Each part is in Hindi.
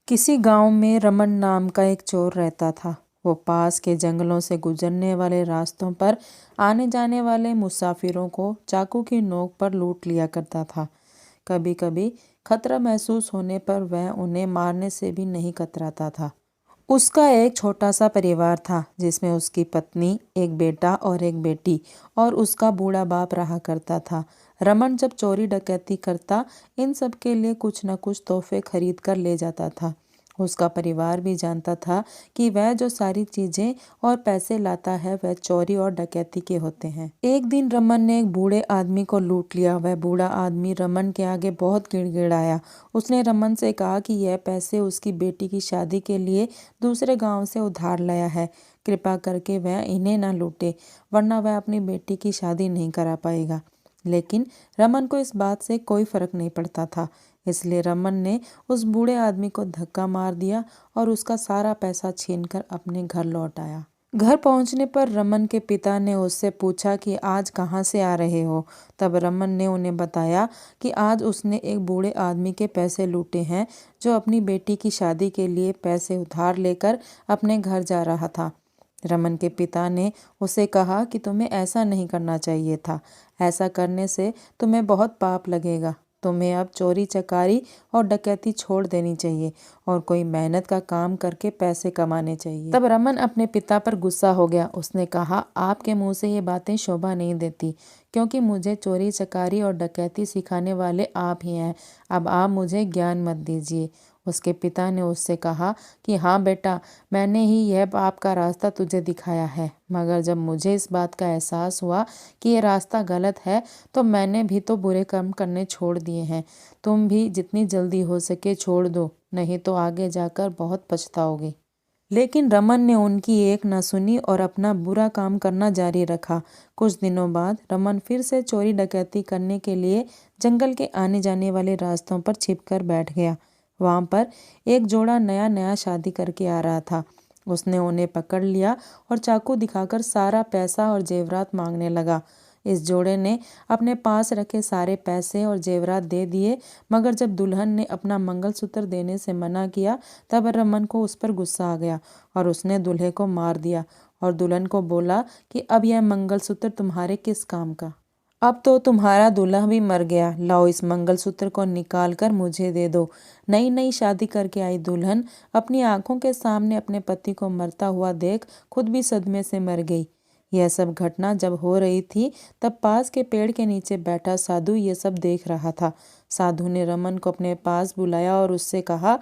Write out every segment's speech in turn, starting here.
किसी गांव में रमन नाम का एक चोर रहता था। वो पास के जंगलों से गुजरने वाले रास्तों पर आने जाने वाले मुसाफिरों को चाकू की नोक पर लूट लिया करता था। कभी कभी खतरा महसूस होने पर वह उन्हें मारने से भी नहीं कतराता था। उसका एक छोटा सा परिवार था जिसमें उसकी पत्नी, एक बेटा और एक बेटी और उसका बूढ़ा बाप रहा करता था। रमन जब चोरी डकैती करता, इन सब के लिए कुछ न कुछ तोहफे खरीद कर ले जाता था। उसका परिवार भी जानता था कि वह जो सारी चीजें और पैसे लाता है वह चोरी और डकैती के होते हैं। एक दिन रमन ने एक बूढ़े आदमी को लूट लिया। वह बूढ़ा आदमी रमन के आगे बहुत गिड़गिड़ाया। उसने रमन से कहा कि यह पैसे उसकी बेटी की शादी के लिए दूसरे गांव से उधार लाया है। कृपा करके वह इन्हें ना लूटे, वरना वह अपनी बेटी की शादी नहीं करा पाएगा। लेकिन रमन को इस बात से कोई फर्क नहीं पड़ता था, इसलिए रमन ने उस बूढ़े आदमी को धक्का मार दिया और उसका सारा पैसा छीनकर अपने घर लौट आया। घर पहुंचने पर रमन के पिता ने उससे पूछा कि आज कहाँ से आ रहे हो। तब रमन ने उन्हें बताया कि आज उसने एक बूढ़े आदमी के पैसे लूटे हैं जो अपनी बेटी की शादी के लिए पैसे उधार लेकर अपने घर जा रहा था। रमन के पिता ने उसे कहा कि तुम्हें ऐसा नहीं करना चाहिए था। ऐसा करने से तुम्हें बहुत पाप लगेगा। तुम्हें अब चोरी चकारी और डकैती छोड़ देनी चाहिए और कोई मेहनत का काम करके पैसे कमाने चाहिए। तब रमन अपने पिता पर गुस्सा हो गया। उसने कहा, आपके मुंह से ये बातें शोभा नहीं देती, क्योंकि मुझे चोरी चकारी और डकैती सिखाने वाले आप ही हैं। अब आप मुझे ज्ञान मत दीजिए। उसके पिता ने उससे कहा कि हाँ बेटा, मैंने ही यह पाप का रास्ता तुझे दिखाया है, मगर जब मुझे इस बात का एहसास हुआ कि यह रास्ता गलत है तो मैंने भी तो बुरे कर्म करने छोड़ दिए हैं। तुम भी जितनी जल्दी हो सके छोड़ दो, नहीं तो आगे जाकर बहुत पछताओगे। लेकिन रमन ने उनकी एक न सुनी और अपना बुरा काम करना जारी रखा। कुछ दिनों बाद रमन फिर से चोरी डकैती करने के लिए जंगल के आने जाने वाले रास्तों पर छिपकर बैठ गया। वहां पर एक जोड़ा नया नया शादी करके आ रहा था। उसने उन्हें पकड़ लिया और चाकू दिखाकर सारा पैसा और जेवरात मांगने लगा। इस जोड़े ने अपने पास रखे सारे पैसे और जेवरात दे दिए, मगर जब दुल्हन ने अपना मंगलसूत्र देने से मना किया तब रमन को उस पर गुस्सा आ गया और उसने दूल्हे को मार दिया और दुल्हन को बोला कि अब यह मंगलसूत्र तुम्हारे किस काम का। अब तो तुम्हारा दूल्हा भी मर गया। लाओ, इस मंगलसूत्र को निकाल कर मुझे दे दो। नई नई शादी करके आई दुल्हन अपनी आंखों के सामने अपने पति को मरता हुआ देख खुद भी सदमे से मर गई। यह सब घटना जब हो रही थी तब पास के पेड़ के नीचे बैठा साधु ये सब देख रहा था। साधु ने रमन को अपने पास बुलाया और उससे कहा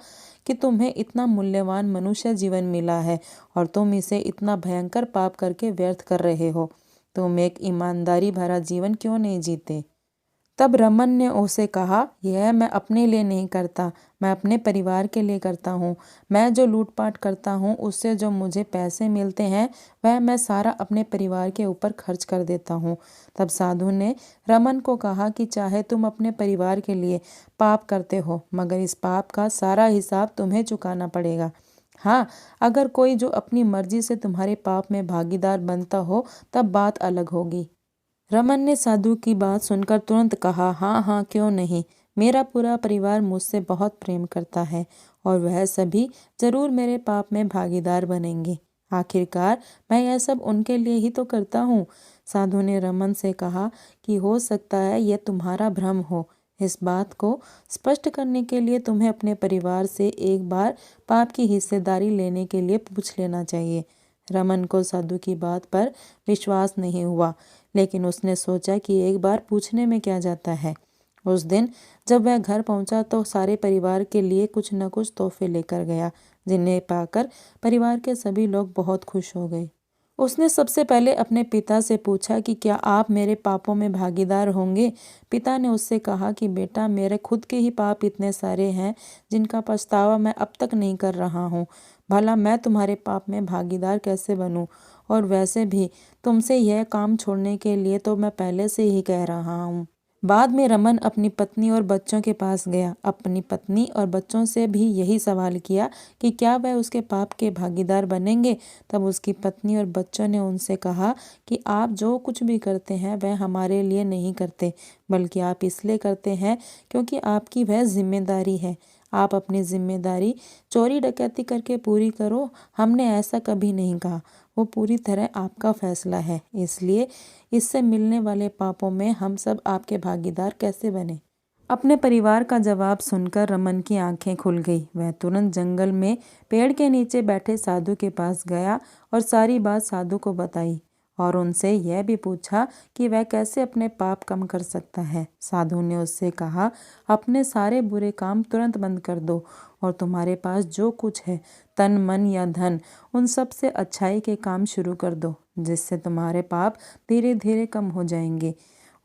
कि तुम्हें इतना मूल्यवान मनुष्य जीवन मिला है और तुम इसे इतना भयंकर पाप करके व्यर्थ कर रहे हो। तुम एक ईमानदारी भरा जीवन क्यों नहीं जीते। तब रमन ने उसे कहा, यह मैं अपने लिए नहीं करता, मैं अपने परिवार के लिए करता हूँ। मैं जो लूटपाट करता हूँ उससे जो मुझे पैसे मिलते हैं वह मैं सारा अपने परिवार के ऊपर खर्च कर देता हूँ। तब साधु ने रमन को कहा कि चाहे तुम अपने परिवार के लिए पाप करते हो, मगर इस पाप का सारा हिसाब तुम्हें चुकाना पड़ेगा। हाँ, अगर कोई जो अपनी मर्जी से तुम्हारे पाप में भागीदार बनता हो तब बात अलग होगी। रमन ने साधु की बात सुनकर तुरंत कहा, हाँ हाँ, क्यों नहीं। मेरा पूरा परिवार मुझसे बहुत प्रेम करता है और वह सभी जरूर मेरे पाप में भागीदार बनेंगे। आखिरकार मैं यह सब उनके लिए ही तो करता हूँ। साधु ने रमन से कहा कि हो सकता है यह तुम्हारा भ्रम हो। इस बात को स्पष्ट करने के लिए तुम्हें अपने परिवार से एक बार पाप की हिस्सेदारी लेने के लिए पूछ लेना चाहिए। रमन को साधु की बात पर विश्वास नहीं हुआ, लेकिन उसने सोचा कि एक बार पूछने में क्या जाता है। उस दिन जब वह घर पहुंचा तो सारे परिवार के लिए कुछ न कुछ तोहफे लेकर गया, जिन्हें पाकर परिवार के सभी लोग बहुत खुश हो गए। उसने सबसे पहले अपने पिता से पूछा कि क्या आप मेरे पापों में भागीदार होंगे। पिता ने उससे कहा कि बेटा, मेरे खुद के ही पाप इतने सारे हैं जिनका पछतावा मैं अब तक नहीं कर रहा हूँ। भला मैं तुम्हारे पाप में भागीदार कैसे बनूं? और वैसे भी तुमसे यह काम छोड़ने के लिए तो मैं पहले से ही कह रहा हूँ। बाद में रमन अपनी पत्नी और बच्चों के पास गया। अपनी पत्नी और बच्चों से भी यही सवाल किया कि क्या वह उसके पाप के भागीदार बनेंगे। तब उसकी पत्नी और बच्चों ने उनसे कहा कि आप जो कुछ भी करते हैं वह हमारे लिए नहीं करते, बल्कि आप इसलिए करते हैं क्योंकि आपकी वह जिम्मेदारी है। आप अपनी जिम्मेदारी चोरी डकैती करके पूरी करो, हमने ऐसा कभी नहीं कहा। वो पूरी तरह आपका फैसला है, इसलिए इससे मिलने वाले पापों में हम सब आपके भागीदार कैसे बने। अपने परिवार का जवाब सुनकर रमन की आंखें खुल गई। वह तुरंत जंगल में पेड़ के नीचे बैठे साधु के पास गया और सारी बात साधु को बताई और उनसे यह भी पूछा कि वह कैसे अपने पाप कम कर सकता है। साधु ने उससे कहा, अपने सारे बुरे काम तुरंत बंद कर दो और तुम्हारे पास जो कुछ है, तन मन या धन, उन सब से अच्छाई के काम शुरू कर दो, जिससे तुम्हारे पाप धीरे धीरे कम हो जाएंगे।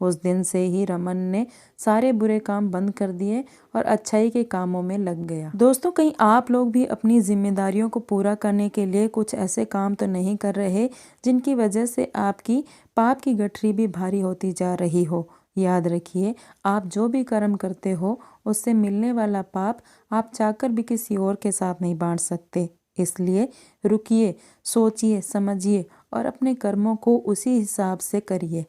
उस दिन से ही रमन ने सारे बुरे काम बंद कर दिए और अच्छाई के कामों में लग गया। दोस्तों, कहीं आप लोग भी अपनी जिम्मेदारियों को पूरा करने के लिए कुछ ऐसे काम तो नहीं कर रहे जिनकी वजह से आपकी पाप की गठरी भी भारी होती जा रही हो। याद रखिए, आप जो भी कर्म करते हो उससे मिलने वाला पाप आप चाहकर भी किसी और के साथ नहीं बांट सकते। इसलिए रुकिए, सोचिए, समझिए और अपने कर्मों को उसी हिसाब से करिए।